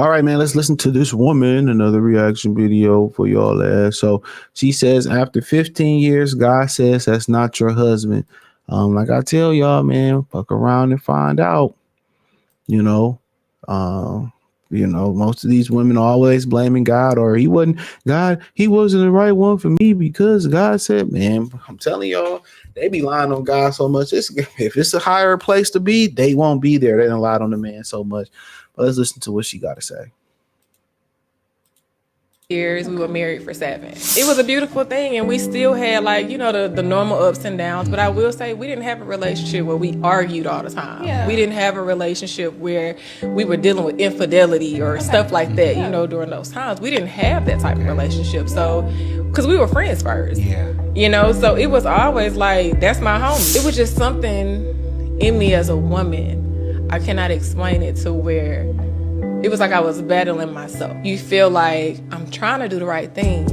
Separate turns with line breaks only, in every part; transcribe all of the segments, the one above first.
All right, man, let's listen to this woman. Another reaction video for y'all ass. So she says, after 15 years, God says that's not your husband. Like I tell y'all, man, fuck around and find out. You know, um, most of these women are always blaming God, or he wasn't the right one for me because God said, man, I'm telling y'all, they be lying on God so much. If it's a higher place to be, they won't be there. They don't lie on the man so much. But let's listen to what she got to say.
Years we were married for 7. It was a beautiful thing, and we still had, like, the normal ups and downs. But I will say we didn't have a relationship where we argued all the time. Yeah. We didn't have a relationship where we were dealing with infidelity or stuff like that. During those times we didn't have that type of relationship. So because we were friends first. So it was always like, that's my homie. It was just something in me as a woman. I cannot explain it, to where it was like I was battling myself. You feel like I'm trying to do the right thing,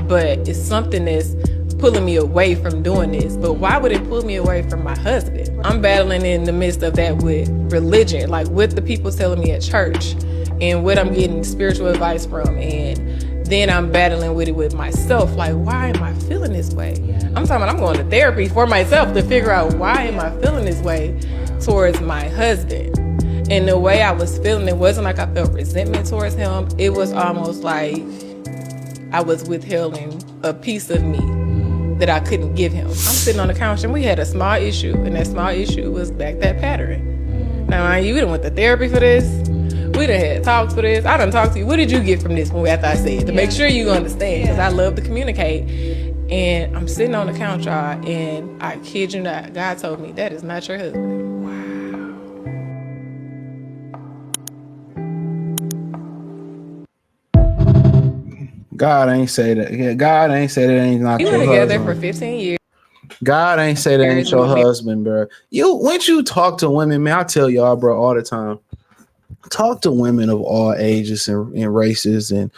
but it's something that's pulling me away from doing this. But why would it pull me away from my husband? I'm battling in the midst of that with religion, like with the people telling me at church and what I'm getting spiritual advice from. And then I'm battling with it with myself. Like, why am I feeling this way? I'm talking about I'm going to therapy for myself to figure out why am I feeling this way towards my husband. And the way I was feeling, it wasn't like I felt resentment towards him. It was almost like I was withholding a piece of me that I couldn't give him. I'm sitting on the couch and we had a small issue, and that small issue was back that pattern. Now, mind you, we done went to therapy for this. We done had talks for this. I done talked to you. What did you get from this after I said? To make sure you understand, because I love to communicate. And I'm sitting on the couch, y'all, and I kid you not, God told me, that is not your husband.
God ain't say that. Yeah, God ain't say that ain't not
your
husband.
We were together for 15 years.
God ain't say that ain't your husband, bro. Once you talk to women, man, I tell y'all, bro, all the time. Talk to women of all ages and races, and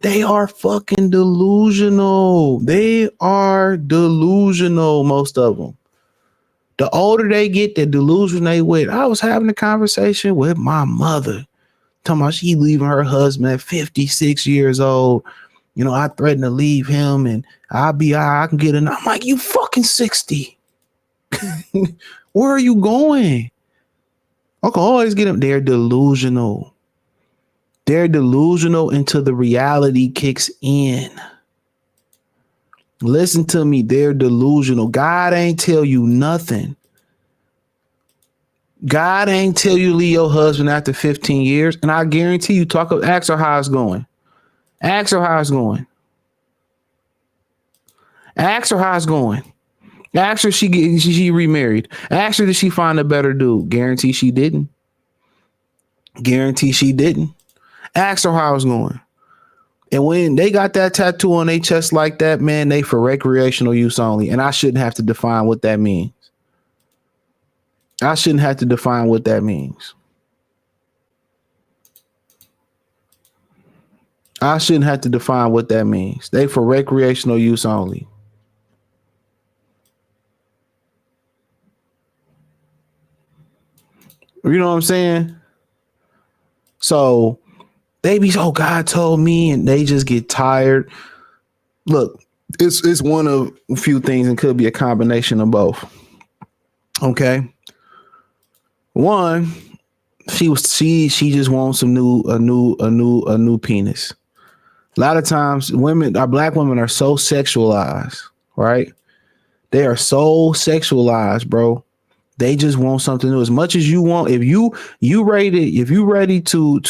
they are fucking delusional. They are delusional, most of them. The older they get, the delusion they with. I was having a conversation with my mother, talking about she leaving her husband at 56 years old. I threatened to leave him and I can get in. I'm like, you fucking 60. Where are you going? I can always get them. They're delusional. They're delusional until the reality kicks in. Listen to me. They're delusional. God ain't tell you nothing. God ain't tell you leave your husband after 15 years. And I guarantee you, ask her how it's going. Ask her how it's going. Ask her how it's going. Ask her she remarried. Ask her did she find a better dude. Guarantee she didn't. Guarantee she didn't. Ask her how it's going. And when they got that tattoo on their chest like that, man, they for recreational use only. And I shouldn't have to define what that means. I shouldn't have to define what that means. I shouldn't have to define what that means. They for recreational use only. You know what I'm saying? So they be, oh, God told me, and they just get tired. Look, it's one of a few things, and could be a combination of both. Okay. One, she just wants a new penis. A lot of times our black women are so sexualized, right? They are so sexualized, bro. They just want something new. As much as you want, if you ready to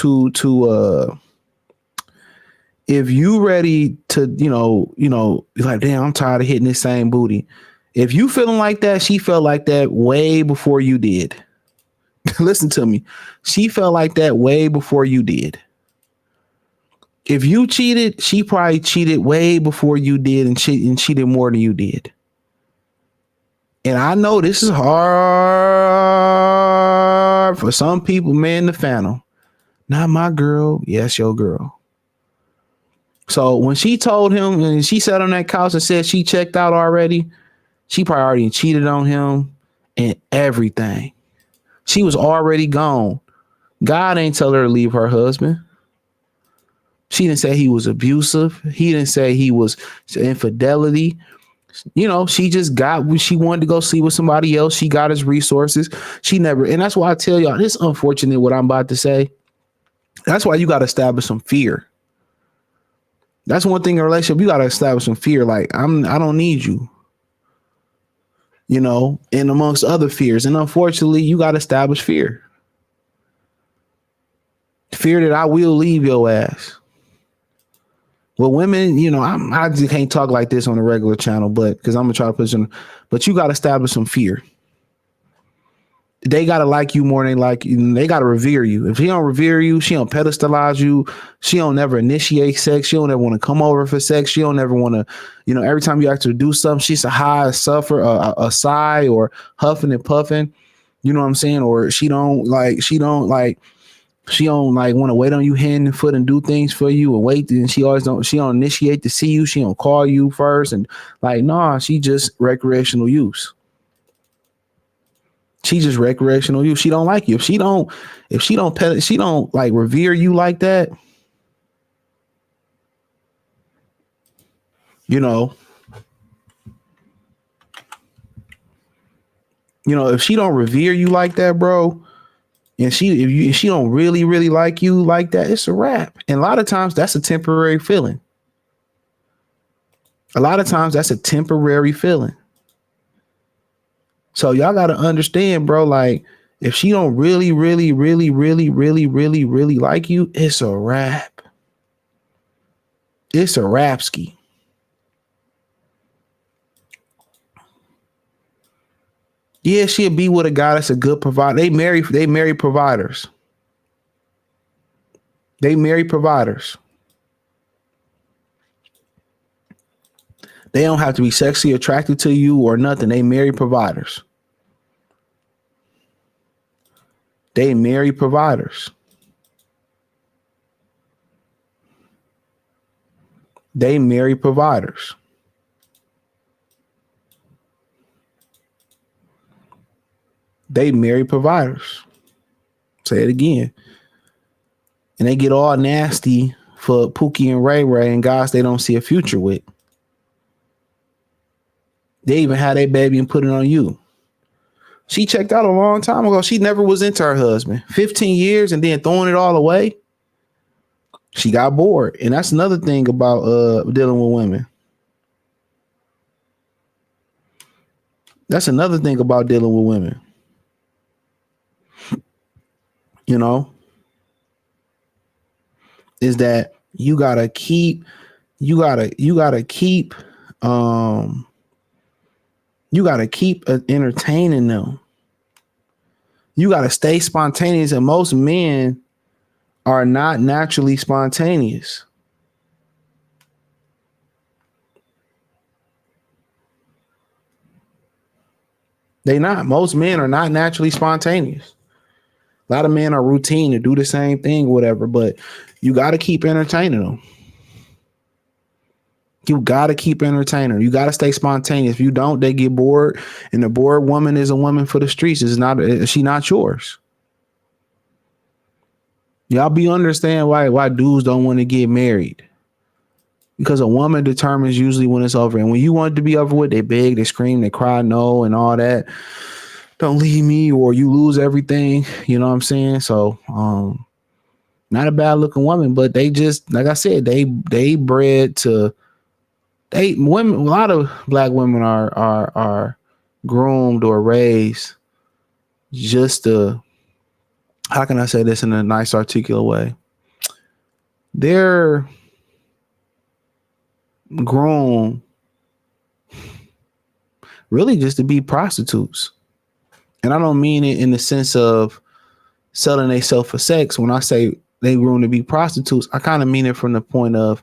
like, damn, I'm tired of hitting this same booty. If you feeling like that, she felt like that way before you did. Listen to me. She felt like that way before you did. If you cheated, she probably cheated way before you did and cheated more than you did. And I know this is hard for some people, man, to fathom. Not my girl. Yes, your girl. So when she told him and she sat on that couch and said she checked out already, she probably already cheated on him and everything. She was already gone. God ain't tell her to leave her husband. She didn't say he was abusive. He didn't say he was infidelity. She just got when she wanted to go see with somebody else. She got his resources. She never, and that's why I tell y'all, it's unfortunate what I'm about to say. That's why you got to establish some fear. That's one thing in a relationship. You got to establish some fear. Like, I don't need you. And amongst other fears. And unfortunately, you got to establish fear. Fear that I will leave your ass. Well, women, I just can't talk like this on a regular channel, because I'm gonna try to put some. But you got to establish some fear. They gotta like you more than they like you. They gotta revere you. If she don't revere you, she don't pedestalize you. She don't never initiate sex. She don't ever want to come over for sex. She don't ever want to, every time you ask her to do something, she's a high, suffer, a sigh, or huffing and puffing. You know what I'm saying? Or she don't want to wait on you hand and foot and do things for you and wait. And she don't initiate to see you. She don't call you first. And she just recreational use. She just recreational use. She don't like you. If she don't like revere you like that, if she don't revere you like that, bro, and if she don't really, really like you like that, it's a wrap. And a lot of times that's a temporary feeling. So y'all got to understand, bro, like if she don't really, really, really, really, really, really, really like you, it's a wrap. It's a rapski. Yeah, she'll be with a guy that's a good provider. They marry providers. They don't have to be sexually attracted to you or nothing. They marry providers. Say it again. And they get all nasty for Pookie and Ray Ray and guys they don't see a future with. They even had their baby and put it on you. She checked out a long time ago. She never was into her husband. 15 years and then throwing it all away. She got bored. And that's another thing about dealing with women. Is that you gotta keep entertaining them. You gotta stay spontaneous, and most men are not naturally spontaneous. Most men are not naturally spontaneous. A lot of men are routine to do the same thing, whatever, but you got to keep entertaining them. You got to keep entertaining. You got to stay spontaneous. If you don't, they get bored. And the bored woman is a woman for the streets. She not yours. Y'all be understand why dudes don't want to get married. Because a woman determines usually when it's over. And when you want it to be over with, they beg, they scream, they cry no and all that. Don't leave me or you lose everything. You know what I'm saying? So not a bad looking woman, but they just, like I said, they bred to women. A lot of black women are groomed or raised just to, how can I say this in a nice articulate way? They're grown really just to be prostitutes. And I don't mean it in the sense of selling themselves for sex. When I say they grown to be prostitutes, I kind of mean it from the point of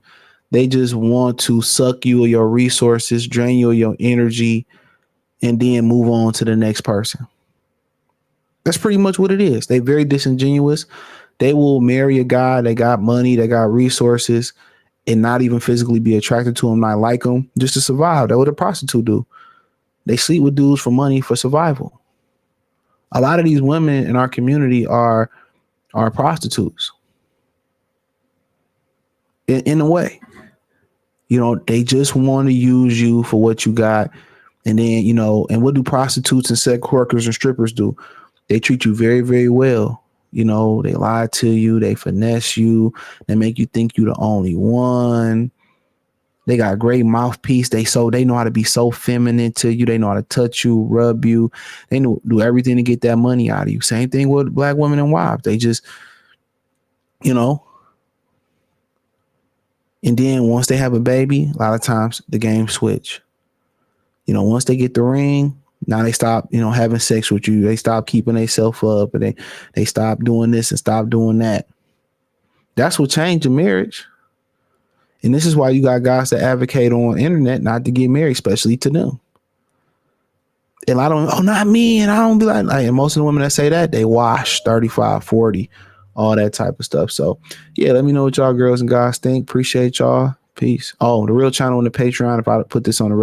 they just want to suck you of your resources, drain you of your energy, and then move on to the next person. That's pretty much what it is. They're very disingenuous. They will marry a guy, they got money, they got resources, and not even physically be attracted to him, not like him, just to survive. That's what a prostitute do. They sleep with dudes for money, for survival. A lot of these women in our community are prostitutes. in a way. You know, they just want to use you for what you got. And then, you know, and what do prostitutes and sex workers and strippers do? They treat you very, very well. You know, they lie to you, they finesse you, they make you think you're the only one. They got a great mouthpiece. They know how to be so feminine to you. They know how to touch you, rub you. They do everything to get that money out of you. Same thing with black women and wives. They just, you know. And then once they have a baby, a lot of times the game switch. You know, once they get the ring, now they stop, you know, having sex with you. They stop keeping themselves up, and they stop doing this and stop doing that. That's what changed the marriage. And this is why you got guys that advocate on the internet not to get married, especially to them. And I don't, oh, not me. And I don't be like, and most of the women that say that, they wash 35, 40, all that type of stuff. So yeah, let me know what y'all girls and guys think. Appreciate y'all. Peace. Oh, the real channel on the Patreon. If I put this on the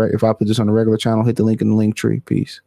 regular channel, hit the link in the link tree. Peace.